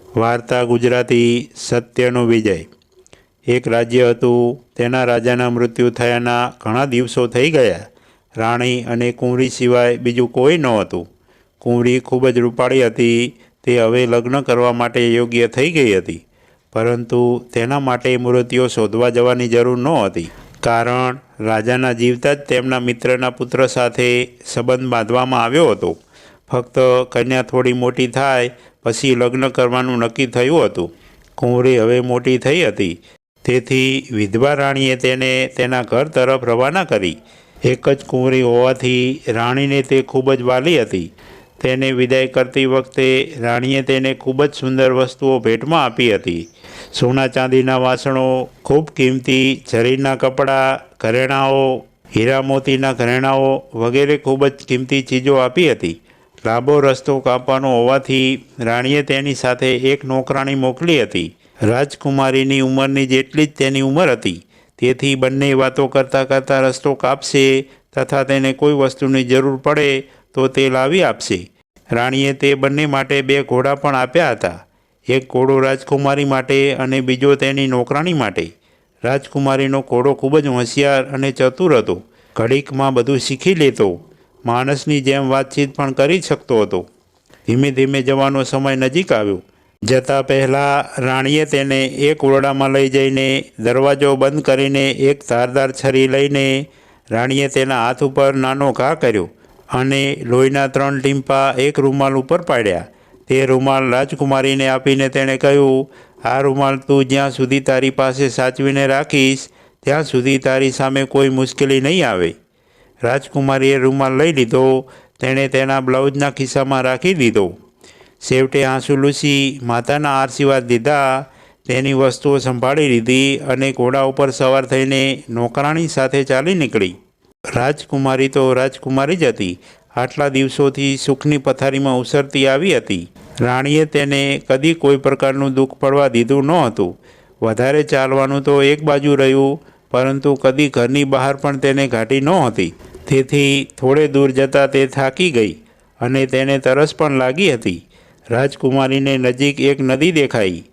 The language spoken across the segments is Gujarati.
વાર્તા ગુજરાતી સત્યનો વિજય। એક રાજ્ય હતું। તેના રાજાના મૃત્યુ થયાના ઘણા દિવસો થઈ ગયા। રાણી અને કુંવરી સિવાય બીજું કોઈ નહોતું। કુંવરી ખૂબ જ રૂપાળી હતી। તે હવે લગ્ન કરવા માટે યોગ્ય થઈ ગઈ હતી, પરંતુ તેના માટે મૂર્તિઓ શોધવા જવાની જરૂર નહોતી, કારણ રાજાના જીવતા જ તેમના મિત્રના પુત્ર સાથે સંબંધ બાંધવામાં આવ્યો હતો। ફક્ત કન્યા થોડી મોટી થાય પછી લગ્ન કરવાનું નક્કી થયું હતું। કુંવરી હવે મોટી થઈ હતી, તેથી વિધવા રાણીએ તેને તેના ઘર તરફ રવાના કરી। એક જ કુંવરી હોવાથી રાણીને તે ખૂબ જ વાલી હતી। તેને વિદાય કરતી વખતે રાણીએ તેને ખૂબ જ સુંદર વસ્તુઓ ભેટમાં આપી હતી। સોના ચાંદીના વાસણો, ખૂબ કિંમતી જરીના કપડાં, ઘરેણાઓ, હીરા મોતીના ઘરેણાઓ વગેરે ખૂબ જ કિંમતી ચીજો આપી હતી। લાંબો રસ્તો કાપવાનો હોવાથી રાણીએ તેની સાથે એક નોકરાણી મોકલી હતી। રાજકુમારીની ઉંમરની જેટલી જ તેની ઉંમર હતી, તેથી બંને વાતો કરતાં કરતાં રસ્તો કાપશે તથા તેને કોઈ વસ્તુની જરૂર પડે તો તે લાવી આપશે। રાણીએ તે બંને માટે 2 ઘોડા પણ આપ્યા હતા। એક ઘોડો રાજકુમારી માટે અને બીજો તેની નોકરાણી માટે। રાજકુમારીનો ઘોડો ખૂબ જ હોશિયાર અને ચતુર હતો। ઘડીકમાં બધું શીખી લેતો, માણસની જેમ વાતચીત પણ કરી શકતો હતો। ધીમે ધીમે જવાનો સમય નજીક આવ્યો। જતાં પહેલાં રાણીએ તેને એક ઓરડામાં લઈ જઈને દરવાજો બંધ કરીને એક ધારદાર છરી લઈને રાણીએ તેના હાથ ઉપર નાનો ઘા કર્યો અને લોહીના 3 ટીમ્પા એક રૂમાલ ઉપર પાડ્યા। તે રૂમાલ રાજકુમારીને આપીને તેણે કહ્યું, આ રૂમાલ તું જ્યાં સુધી તારી પાસે સાચવીને રાખીશ ત્યાં સુધી તારી સામે કોઈ મુશ્કેલી નહીં આવે। રાજકુમારીએ રૂમાલ લઈ લીધો। તેણે તેના બ્લાઉઝના ખિસ્સામાં રાખી દીધો। છેવટે આંસુ લૂછી માતાના આશીર્વાદ લીધા, તેની વસ્તુઓ સંભાળી લીધી અને ઘોડા ઉપર સવાર થઈને નોકરાણી સાથે ચાલી નીકળી। રાજકુમારી તો રાજકુમારી જ હતી, આટલા દિવસોથી સુખની પથારીમાં ઉસરતી આવી હતી। રાણીએ તેને કદી કોઈ પ્રકારનું દુઃખ પડવા દીધું ન હતું। વધારે ચાલવાનું તો એક બાજુ રહ્યું, પરંતુ કદી ઘરની બહાર પણ તેને કાઢી નહોતી। તેથી થોડે દૂર જતાં તે થાકી ગઈ અને તેને તરસ પણ લાગી હતી। રાજકુમારીને નજીક એક નદી દેખાઈ।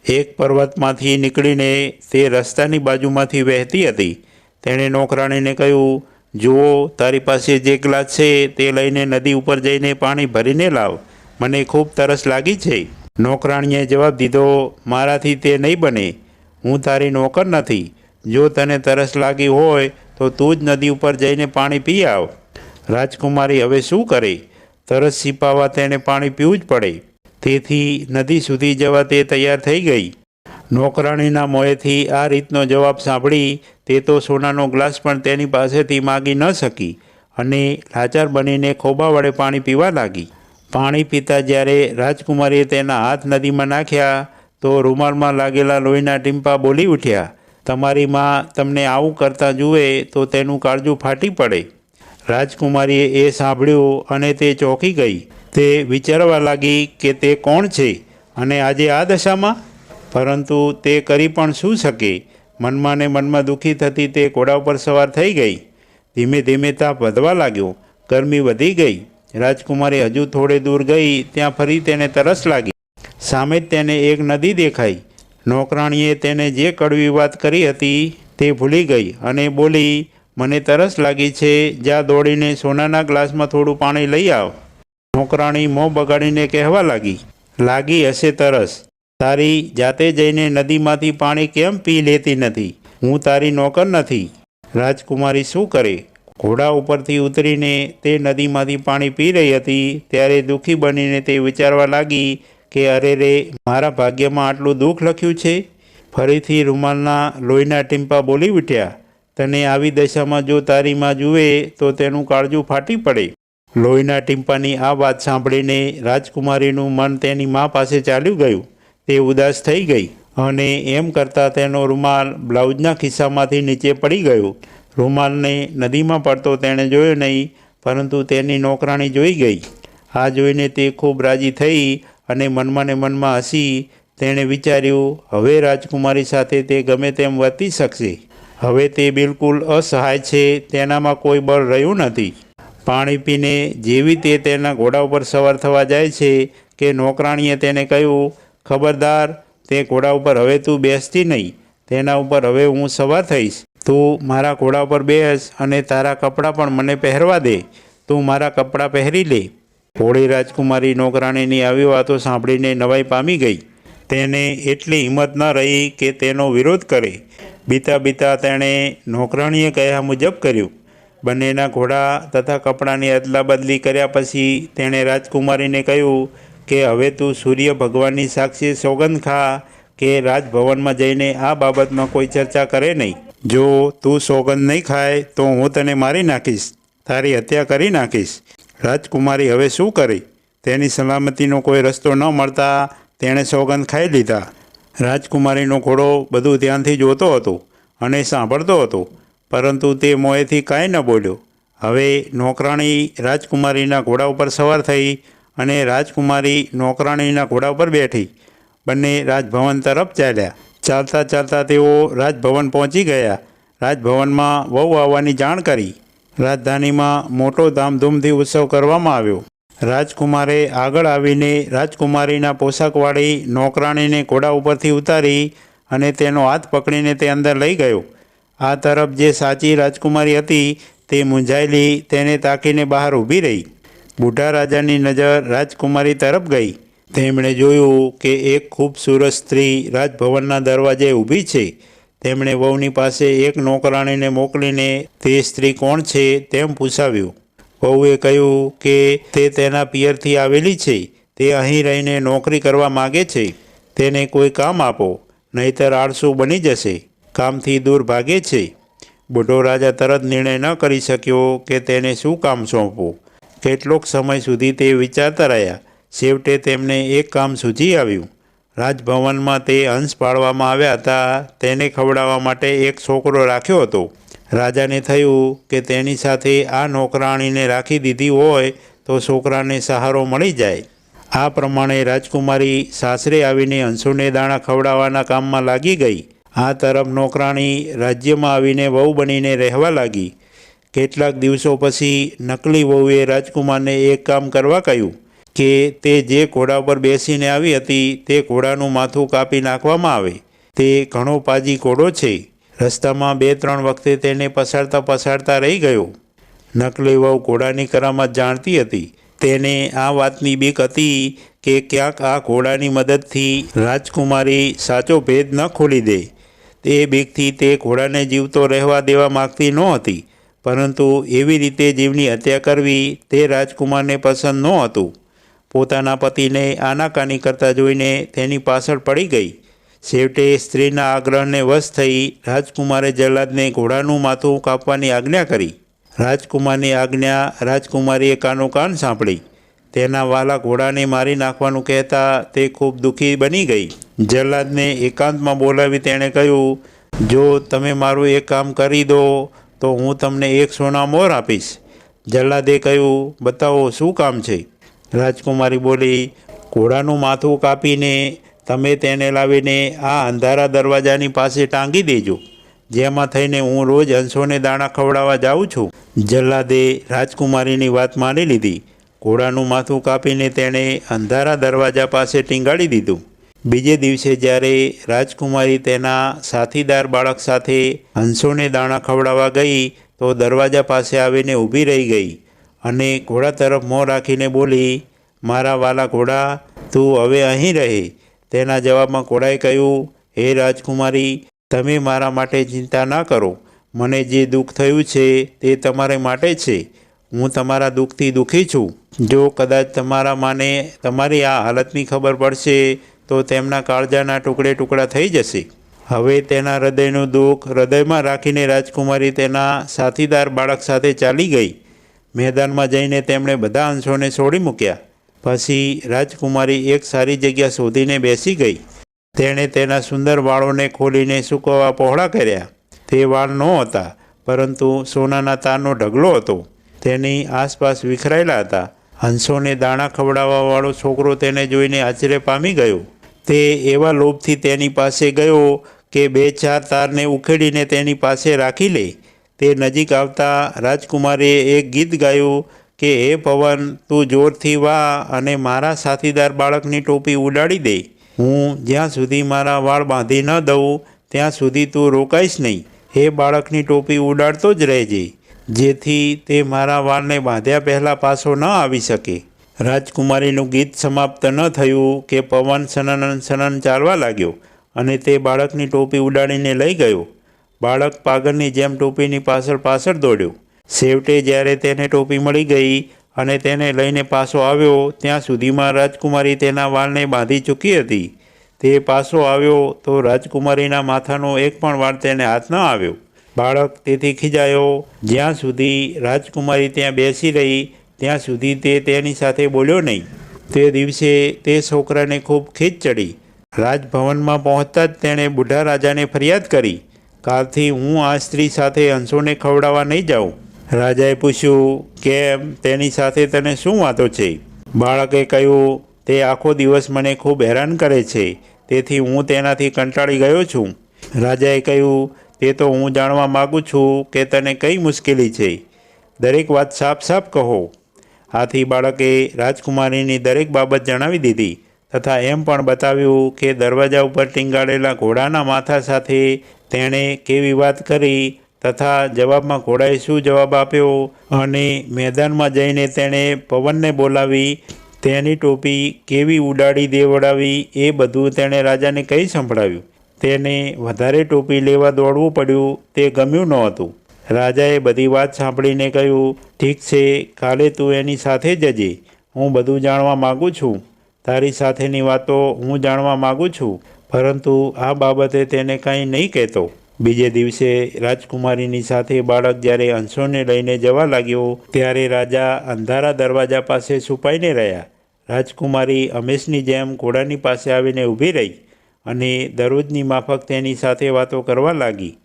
એક પર્વતમાંથી નીકળીને તે રસ્તાની બાજુમાંથી વહેતી હતી। તેણે નોકરાણીને કહ્યું, જુઓ, તારી પાસે જે ગ્લાસ છે તે લઈને નદી ઉપર જઈને પાણી ભરીને લાવ, મને ખૂબ તરસ લાગી છે। નોકરાણીએ જવાબ દીધો, મારાથી તે નહીં બને, હું તારી નોકર નથી। જો તને તરસ લાગી હોય તો તું જ નદી ઉપર જઈને પાણી પી આવ। રાજકુમારી હવે શું કરે? તરસ છીપાવવા તેને પાણી પીવું જ પડે। તેથી નદી સુધી જવા તે તૈયાર થઈ ગઈ। નોકરાણીના મોંએથી આ રીતનો જવાબ સાંભળી તે તો સોનાનો ગ્લાસ પણ તેની પાસેથી માગી ન શકી અને લાચાર બનીને ખોબા વડે પાણી પીવા લાગી। પાણી પીતા જ્યારે રાજકુમારીએ તેના હાથ નદીમાં નાખ્યા તો રૂમાલમાં લાગેલા લોહીના ટીમ્પા બોલી ઉઠ્યા, તમારી માં તમને આવું કરતાં જુએ તો તેનું કાળજું ફાટી પડે। રાજકુમારીએ એ સાંભળ્યું અને તે ચોંકી ગઈ। તે વિચારવા લાગી કે તે કોણ છે અને આજે આ દશામાં? પરંતુ તે કરી પણ શું શકે? મનમાં ને મનમાં દુઃખી થતી તે ઘોડા ઉપર સવાર થઈ ગઈ। ધીમે ધીમે તાપ વધવા લાગ્યો, ગરમી વધી ગઈ। રાજકુમારી હજુ થોડે દૂર ગઈ ત્યાં ફરી તેને તરસ લાગી। સામે જ તેને એક નદી દેખાઈ। નોકરાણીએ તેને જે કડવી વાત કરી હતી તે ભૂલી ગઈ અને બોલી, મને તરસ લાગી છે, જા દોડીને સોનાના ગ્લાસમાં થોડું પાણી લઈ આવ। નોકરાણી મોં બગાડીને કહેવા લાગી હશે તરસ, તારી જાતે જઈને નદીમાંથી પાણી કેમ પી લેતી નથી? હું તારી નોકર નથી। રાજકુમારી શું કરે? ઘોડા ઉપરથી ઉતરીને તે નદીમાંથી પાણી પી રહી હતી ત્યારે દુઃખી બનીને તે વિચારવા લાગી કે અરે રે, મારા ભાગ્યમાં આટલું દુઃખ લખ્યું છે। ફરીથી રૂમાલના લોહીના ટીમ્પા બોલી ઉઠ્યા, તને આવી દશામાં જો તારી માં જુએ તો તેનું કાળજું ફાટી પડે। લોહીના ટીમ્પાની આ વાત સાંભળીને રાજકુમારીનું મન તેની મા પાસે ચાલ્યું ગયું। તે ઉદાસ થઈ ગઈ અને એમ કરતાં તેનો રૂમાલ બ્લાઉઝના ખિસ્સામાંથી નીચે પડી ગયો। રૂમાલને નદીમાં પડતો તેણે જોયો નહીં, પરંતુ તેની નોકરાણી જોઈ ગઈ। આ જોઈને તે ખૂબ રાજી થઈ અને મનમાં ને મનમાં હસી। તેણે વિચાર્યું, હવે રાજકુમારી સાથે તે ગમે તેમ વર્તી શકશે। હવે તે બિલકુલ અસહાય છે, તેનામાં કોઈ બળ રહ્યું નથી। પાણી પીને જેવી તે તેના ઘોડા ઉપર સવાર થવા જાય છે કે નોકરાણીએ તેને કહ્યું, ખબરદાર, તે ઘોડા ઉપર હવે તું બેસતી નહીં, તેના ઉપર હવે હું સવાર થઈશ. તું મારા ઘોડા ઉપર બેસ અને તારા કપડાં પણ મને પહેરવા દે. તું મારા કપડાં પહેરી લે. ભોળી રાજકુમારી નોકરાણીની આવી વાતો સાંભળીને નવાઈ પામી ગઈ. તેને એટલી હિંમત ન રહી કે તેનો વિરોધ કરે. બીતા બીતા તેણે નોકરાણીએ કહ્યા મુજબ કર્યું. બંનેના ઘોડા તથા કપડાની અદલા બદલી કર્યા પછી તેણે રાજકુમારીને કહ્યું કે હવે તું સૂર્ય ભગવાનની સાક્ષી સોગંદ ખા કે રાજભવનમાં જઈને આ બાબતમાં કોઈ ચર્ચા કરે નહીં. જો તું સોગંદ નહીં ખાય તો હું તને મારી નાખીશ, તારી હત્યા કરી નાખીશ. રાજકુમારી હવે શું કરે? તેની સલામતીનો કોઈ રસ્તો ન મળતા તેણે સોગંદ ખાઈ લીધા. રાજકુમારીનો ઘોડો બધું ધ્યાનથી જોતો હતો અને સાંભળતો હતો, પરંતુ તે મોંએથી કાંઈ ન બોલ્યો. હવે નોકરાણી રાજકુમારીના ઘોડા ઉપર સવાર થઈ અને રાજકુમારી નોકરાણીના ઘોડા ઉપર બેઠી. બંને રાજભવન તરફ ચાલ્યા. ચાલતા ચાલતા તેઓ રાજભવન પહોંચી ગયા. રાજભવનમાં વહુ આવવાની જાણ કરી. રાજધાનીમાં મોટો ધામધૂમથી ઉત્સવ કરવામાં આવ્યો. રાજકુમારે આગળ આવીને રાજકુમારીના પોશાકવાળી નોકરાણીને ઘોડા ઉપરથી ઉતારી અને તેનો હાથ પકડીને તે અંદર લઈ ગયો. આ તરફ જે સાચી રાજકુમારી હતી તે મૂંઝાયેલી તેને તાકીને બહાર ઊભી રહી. બુઢા રાજાની નજર રાજકુમારી તરફ ગઈ. તેમણે જોયું કે એક ખૂબસૂરત સ્ત્રી રાજભવનના દરવાજે ઊભી છે. તેમણે વહુની પાસે એક નોકરાણીને મોકલીને તે સ્ત્રી કોણ છે તેમ પૂછાવ્યું. વહુએ કહ્યું કે તે તેના પિયરથી આવેલી છે. તે અહીં રહીને નોકરી કરવા માગે છે. તેને કોઈ કામ આપો, નહીંતર આળસુ બની જશે. કામથી દૂર ભાગે છે. બુઢો રાજા તરત નિર્ણય ન કરી શક્યો કે તેને શું કામ સોંપવું. કેટલોક સમય સુધી તે વિચારતા રહ્યા. છેવટે તેમને એક કામ સૂઝી આવ્યું. રાજભવનમાં તે અંશ પાડવામાં આવ્યા હતા, તેને ખવડાવવા માટે એક છોકરો રાખ્યો હતો. રાજાને થયું કે તેની સાથે આ નોકરાણીને રાખી દીધી હોય તો છોકરાને સહારો મળી જાય. આ પ્રમાણે રાજકુમારી સાસરે આવીને અંશોને દાણા ખવડાવવાના કામમાં લાગી ગઈ. આ તરફ નોકરાણી રાજ્યમાં આવીને વહુ બનીને રહેવા લાગી. કેટલાક દિવસો પછી નકલી વહુએ રાજકુમારને એક કામ કરવા કહ્યું કે તે જે ઘોડા પર બેસીને આવી હતી તે ઘોડાનું માથું કાપી નાખવામાં આવે. તે ઘણો પાજી ઘોડો છે. રસ્તામાં 2-3 વખતે તેને પસાડતા રહી ગયો. નકલી વહુ ઘોડાની કરામત જાણતી હતી. તેને આ વાતની બીક હતી કે ક્યાંક આ ઘોડાની મદદથી રાજકુમારી સાચો ભેદ ન ખોલી દે. તે બીકથી તે ઘોડાને જીવતો રહેવા દેવા માગતી નહોતી, પરંતુ એવી રીતે જીવની હત્યા કરવી તે રાજકુમારને પસંદ નહોતું. પોતાના પતિને આનાકાની કરતા જોઈને તેની પાછળ પડી ગઈ. છેવટે સ્ત્રીના આગ્રહને વશ થઈ રાજકુમારે જલ્લાદને ઘોડાનું માથું કાપવાની આજ્ઞા કરી. રાજકુમારની આજ્ઞા રાજકુમારીએ કાન સાંભળી. તેના વાલા ઘોડાને મારી નાખવાનું કહેતા તે ખૂબ દુઃખી બની ગઈ. જલ્લાદને એકાંતમાં બોલાવી તેણે કહ્યું, જો તમે મારું એક કામ કરી દો તો હું તમને 1 સોના મોર આપીશ. જલ્લાદે કહ્યું, બતાવો શું કામ છે? રાજકુમારી બોલી, ઘોડાનું માથું કાપીને તમે તેને લાવીને આ અંધારા દરવાજાની પાસે ટાંગી દેજો, જેમાં થઈને હું રોજ હંસોને દાણા ખવડાવવા જાઉં છું. જલ્લાદે રાજકુમારીની વાત માની લીધી. ઘોડાનું માથું કાપીને તેણે અંધારા દરવાજા પાસે ટીંગાડી દીધું. બીજે દિવસે જ્યારે રાજકુમારી તેના સાથીદાર બાળક સાથે હંસોને દાણા ખવડાવવા ગઈ તો દરવાજા પાસે આવીને ઊભી રહી ગઈ અને ઘોડા તરફ મોં રાખીને બોલી, મારા વાલા ઘોડા, તું હવે અહીં રહે. તેના જવાબમાં ઘોડાએ કહ્યું, હે રાજકુમારી, તમે મારા માટે ચિંતા ના કરો. મને જે દુઃખ થયું છે તે તમારા માટે છે. હું તમારા દુઃખથી દુઃખી છું. જો કદાચ તમારા માને તમારી આ હાલતની ખબર પડશે તો તેમના કાળજાના ટુકડા થઈ જશે. હવે તેના હૃદયનું દુઃખ હૃદયમાં રાખીને રાજકુમારી તેના સાથીદાર બાળક સાથે ચાલી ગઈ. મેદાનમાં જઈને તેમણે બધા અંશોને છોડી મૂક્યા. પછી રાજકુમારી એક સારી જગ્યા શોધીને બેસી ગઈ. તેણે તેના સુંદર વાળોને ખોલીને સૂકવવા પહોળા કર્યા. તે વાળ નહોતા, પરંતુ સોનાના તારનો ઢગલો હતો. તેની આસપાસ વિખરાયેલા હતા. હંસોને દાણા ખવડાવવાવાળો છોકરો તેને જોઈને આશ્ચર્ય પામી ગયો. તે એવા લોભથી તેની પાસે ગયો કે 2-4 તારને ઉખેડીને તેની પાસે રાખી લે. તે નજીક આવતા રાજકુમારીએ એક ગીત ગાયું કે હે પવન, તું જોરથી વાહ અને મારા સાથીદાર બાળકની ટોપી ઉડાડી દે. હું જ્યાં સુધી મારા વાળ બાંધી ન દઉં ત્યાં સુધી તું રોકાઈશ નહીં. એ બાળકની ટોપી ઉડાડતો જ રહેજે, જેથી તે મારા વાળને બાંધ્યા પહેલાં પાછો ન આવી શકે. રાજકુમારીનું ગીત સમાપ્ત ન થયું કે પવન સનન સનન ચાલવા લાગ્યો અને તે બાળકની ટોપી ઉડાડીને લઈ ગયો. બાળક પાગલની જેમ ટોપીની પાછળ પાછળ દોડ્યો. છેવટે જ્યારે તેને ટોપી મળી ગઈ અને તેને લઈને પાછો આવ્યો ત્યાં સુધીમાં રાજકુમારી તેના વાળને બાંધી ચૂકી હતી. તે પાછો આવ્યો તો રાજકુમારીના માથાનો એક પણ વાળ તેને હાથ ન આવ્યો. બાળક તેથી ખીજાયો. જ્યાં સુધી રાજકુમારી ત્યાં બેસી રહી ત્યાં સુધી તે તેની સાથે બોલ્યો નહીં. તે દિવસે તે છોકરાને ખૂબ ખીજ ચડી. રાજભવનમાં પહોંચતા જ તેણે બુઢા રાજાને ફરિયાદ કરી. કાલથી હું આ સ્ત્રી સાથે હંસોને ખવડાવવા નહીં જાઉં. રાજાએ પૂછ્યું, કેમ, તેની સાથે તને શું વાતો છે? બાળકે કહ્યું, તે આખો દિવસ મને ખૂબ હેરાન કરે છે, તેથી હું તેનાથી કંટાળી ગયો છું. રાજાએ કહ્યું, તે તો હું જાણવા માગું છું કે તને કઈ મુશ્કેલી છે. દરેક વાત સાફ સાફ કહો. આથી બાળકે રાજકુમારીની દરેક બાબત જણાવી દીધી તથા એમ પણ બતાવ્યું કે દરવાજા ઉપર ટીંગાડેલા ઘોડાના માથા સાથે તેણે કેવી વાત કરી તથા જવાબમાં ઘોડાએ શું જવાબ આપ્યો અને મેદાનમાં જઈને તેણે પવનને બોલાવી તેની ટોપી કેવી ઉડાડી દેવડાવી એ બધું તેણે રાજાને કહી સંભળાવ્યું. તેને વધારે ટોપી લેવા દોડવું પડ્યું તે ગમ્યું નહોતું. રાજાએ બધી વાત સાંભળીને કહ્યું, ઠીક છે, કાલે તું એની સાથે જજે. હું બધું જાણવા માગું છું. તારી સાથેની વાતો હું જાણવા માગું છું, પરંતુ આ બાબતે તેને કંઈ નહીં કહેતો. બીજે દિવસે રાજકુમારીની સાથે બાળક જ્યારે હંસોને લઈને જવા લાગ્યો ત્યારે રાજા અંધારા દરવાજા પાસે છુપાઈને રહ્યા. રાજકુમારી હંમેશની જેમ ઘોડાની પાસે આવીને ઊભી રહી અને દરરોજની માફક તેની સાથે વાતો કરવા લાગી.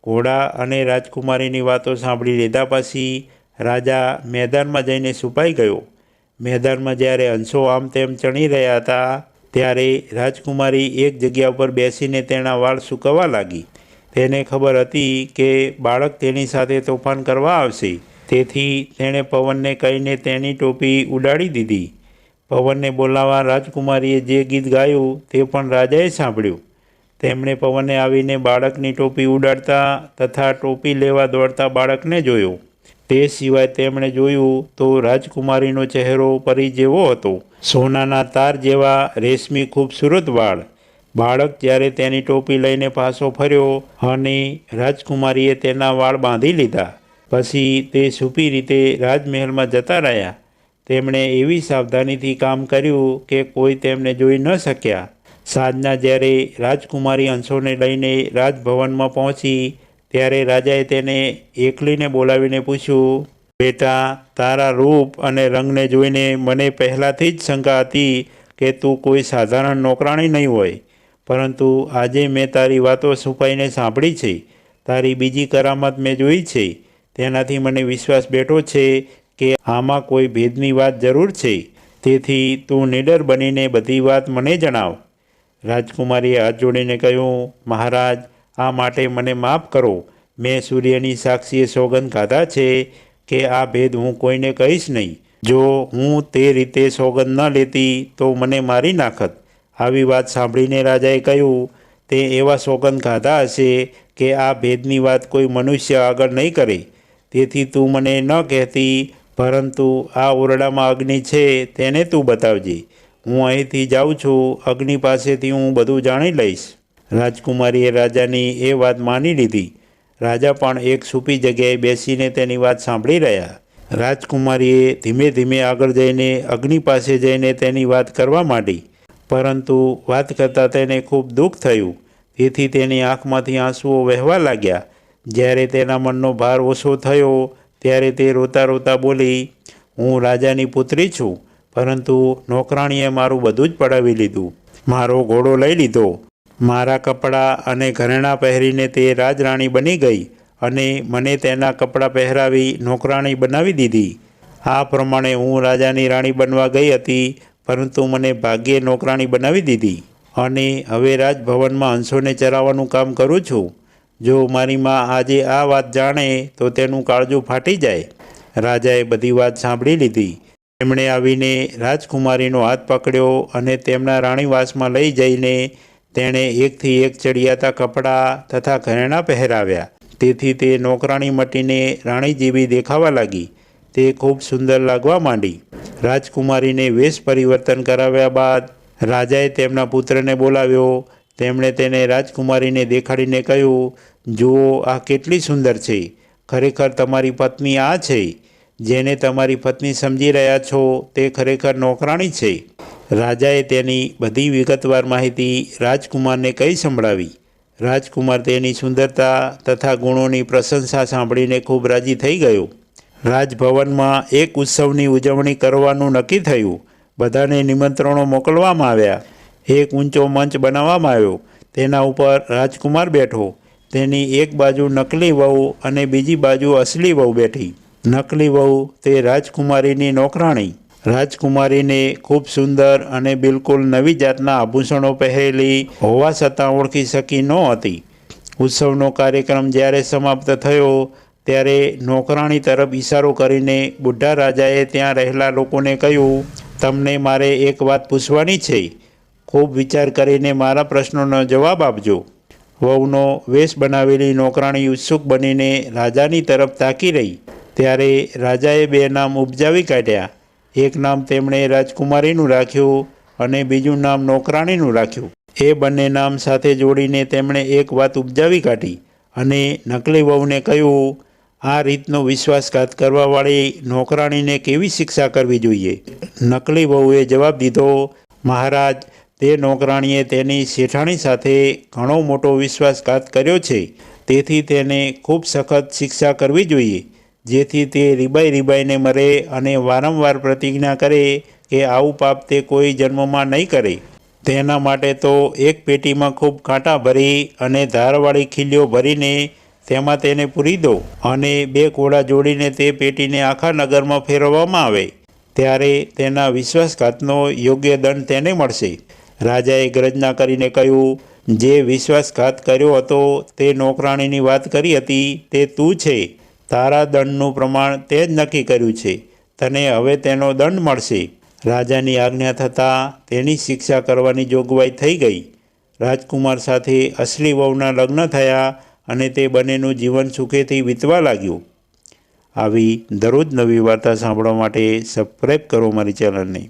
ઘોડા અને રાજકુમારીની વાતો સાંભળી લીધા પછી રાજા મેદાનમાં જઈને છુપાઈ ગયો. મેદાનમાં જ્યારે હંસો આમ તેમ ચણી રહ્યા હતા ત્યારે રાજકુમારી એક જગ્યા ઉપર બેસીને તેના વાળ સૂકવવા લાગી. તેને ખબર હતી કે બાળક તેની સાથે તોફાન કરવા આવશે, તેથી તેણે પવનને કહીને તેની ટોપી ઉડાડી દીધી. પવનને બોલાવવા રાજકુમારીએ જે ગીત ગાયું તે પણ રાજાએ સાંભળ્યું. તેમણે પવને આવીને બાળકની ટોપી ઉડાડતા તથા ટોપી લેવા દોડતા બાળકને જોયો. તે સિવાય તેમણે જોયું તો રાજકુમારીનો ચહેરો પરી જેવો હતો. સોનાના તાર જેવા રેશમી ખૂબસૂરત વાળ. બાળક જ્યારે તેની ટોપી લઈને પાછો ફર્યો અને રાજકુમારીએ તેના વાળ બાંધી લીધા પછી તે છુપી રીતે રાજમહેલમાં જતા રહ્યા. તેમણે એવી સાવધાનીથી કામ કર્યું કે કોઈ તેમને જોઈ ન શક્યા. સાંજના જ્યારે રાજકુમારી હંસોને લઈને રાજભવનમાં પહોંચી ત્યારે રાજાએ તેને એકલીને બોલાવીને પૂછ્યું, બેટા, તારા રૂપ અને રંગને જોઈને મને પહેલાંથી જ શંકા હતી કે તું કોઈ સાધારણ નોકરાણી નહીં હોય, પરંતુ આજે મેં તારી વાતો છુપાઈને સાંભળી છે. તારી બીજી કરામત મેં જોઈ છે. તેનાથી મને વિશ્વાસ બેઠો છે કે આમાં કોઈ ભેદની વાત જરૂર છે. તેથી તું નિડર બનીને બધી વાત મને જણાવ. રાજકુમારીએ હાથ જોડીને કહ્યું, મહારાજ, આ માટે મને માફ કરો. મેં સૂર્યની સાક્ષીએ સોગંદ ખાધા છે કે આ ભેદ હું કોઈને કહીશ નહીં. જો હું તે રીતે સોગંદ ન લેતી તો મને મારી નાખત. આવી વાત સાંભળીને રાજાએ કહ્યું, તે એવા સોગંદ ખાધા હશે કે આ ભેદની વાત કોઈ મનુષ્ય આગળ નહીં કરે. તેથી તું મને ન કહેતી, પરંતુ આ ઓરડામાં અગ્નિ છે તેને તું બતાવજે. હું અહીંથી જાઉં છું. અગ્નિ પાસેથી હું બધું જાણી લઈશ. રાજકુમારીએ રાજાની એ વાત માની લીધી. રાજા પણ એક છુપી જગ્યાએ બેસીને તેની વાત સાંભળી રહ્યા. રાજકુમારીએ ધીમે ધીમે આગળ જઈને અગ્નિ પાસે જઈને તેની વાત કરવા માંડી, પરંતુ વાત કરતાં તેને ખૂબ દુઃખ થયું. તેથી તેની આંખમાંથી આંસુઓ વહેવા લાગ્યા. જ્યારે તેના મનનો ભાર ઓછો થયો ત્યારે તે રોતા રોતા બોલી, હું રાજાની પુત્રી છું, પરંતુ નોકરાણીએ મારું બધું જ પડાવી લીધું. મારો ઘોડો લઈ લીધો. મારા કપડાં અને ઘરેણાં પહેરીને તે રાજરાણી બની ગઈ અને મને તેના કપડાં પહેરાવી નોકરાણી બનાવી દીધી. આ પ્રમાણે હું રાજાની રાણી બનવા ગઈ હતી, પરંતુ મને ભાગ્યે નોકરાણી બનાવી દીધી અને હવે રાજભવનમાં હંસોને ચરાવવાનું કામ કરું છું. જો મારી માં આજે આ વાત જાણે તો તેનું કાળજું ફાટી જાય. રાજાએ બધી વાત સાંભળી લીધી. તેમણે આવીને રાજકુમારીનો હાથ પકડ્યો અને તેમના રાણીવાસમાં લઈ જઈને તેણે એકથી એક ચડિયાતા કપડાં તથા ઘરેણાં પહેરાવ્યા. તેથી તે નોકરાણી મટીને રાણી જેવી દેખાવા લાગી. તે ખૂબ સુંદર લાગવા માંડી. રાજકુમારીને વેશ પરિવર્તન કરાવ્યા બાદ રાજાએ તેમના પુત્રને બોલાવ્યો. તેમણે તેને રાજકુમારીને દેખાડીને કહ્યું, જુઓ, આ કેટલી સુંદર છે. ખરેખર તમારી પત્ની આ છે. જેને તમારી પત્ની સમજી રહ્યા છો તે ખરેખર નોકરાણી છે. રાજાએ તેની બધી વિગતવાર માહિતી રાજકુમારને કહી સંભળાવી. રાજકુમાર તેની સુંદરતા તથા ગુણોની પ્રશંસા સાંભળીને ખૂબ રાજી થઈ ગયો. રાજભવનમાં એક ઉત્સવની ઉજવણી કરવાનું નક્કી થયું. બધાને નિમંત્રણો મોકલવામાં આવ્યા. એક ઊંચો મંચ બનાવવામાં આવ્યો. તેના ઉપર રાજકુમાર બેઠો. તેની એક બાજુ નકલી વહુ અને બીજી બાજુ અસલી વહુ બેઠી. નકલી વહુ તે રાજકુમારીની નોકરાણી. રાજકુમારીને ખૂબ સુંદર અને બિલકુલ નવી જાતના આભૂષણો પહેરેલી હોવા છતાં ઓળખી શકી નહોતી. ઉત્સવનો કાર્યક્રમ જ્યારે સમાપ્ત થયો ત્યારે નોકરાણી તરફ ઇશારો કરીને બુઢા રાજાએ ત્યાં રહેલા લોકોને કહ્યું, તમને મારે એક વાત પૂછવાની છે. ખૂબ વિચાર કરીને મારા પ્રશ્નોનો જવાબ આપજો. વહુનો વેશ બનાવેલી નોકરાણી ઉત્સુક બનીને રાજાની તરફ તાકી રહી. ત્યારે રાજાએ બે નામ ઉપજાવી કાઢ્યા. એક નામ તેમણે રાજકુમારીનું રાખ્યું અને બીજું નામ નોકરાણીનું રાખ્યું. એ બંને નામ સાથે જોડીને તેમણે એક વાત ઉપજાવી કાઢી અને નકલી વહુને કહ્યું, આ રીતનો વિશ્વાસઘાત કરવાવાળી નોકરાણીને કેવી શિક્ષા કરવી જોઈએ? નકલી વહુએ જવાબ દીધો, મહારાજ, તે નોકરાણીએ તેની શેઠાણી સાથે ઘણો મોટો વિશ્વાસઘાત કર્યો છે. તેથી તેને ખૂબ સખત શિક્ષા કરવી જોઈએ, જેથી તે રીબાઈને મરે અને વારંવાર પ્રતિજ્ઞા કરે કે આવું પાપ તે કોઈ જન્મમાં નહીં કરે. તેના માટે તો એક પેટીમાં ખૂબ કાંટા ભરી અને ધારવાળી ખીલીઓ ભરીને તેમાં તેને પૂરી દો અને બે ઘોડા જોડીને તે પેટીને આખા નગરમાં ફેરવવામાં આવે. ત્યારે તેના વિશ્વાસઘાતનો યોગ્ય દંડ તેને મળશે. રાજાએ ગર્જના કરીને કહ્યું, જે વિશ્વાસઘાત કર્યો હતો તે નોકરાણીની વાત કરી હતી તે તું છે. તારા દંડનું પ્રમાણ તે જ નક્કી કર્યું છે. તને હવે તેનો દંડ મળશે. રાજાની આજ્ઞા થતાં તેની શિક્ષા કરવાની જોગવાઈ થઈ ગઈ. રાજકુમાર સાથે અસલી વહુના લગ્ન થયા અને તે બંનેનું જીવન સુખેથી વીતવા લાગ્યું. આવી દરરોજ નવી વાર્તા સાંભળવા માટે સબસ્ક્રાઈબ કરો મારી ચેનલને.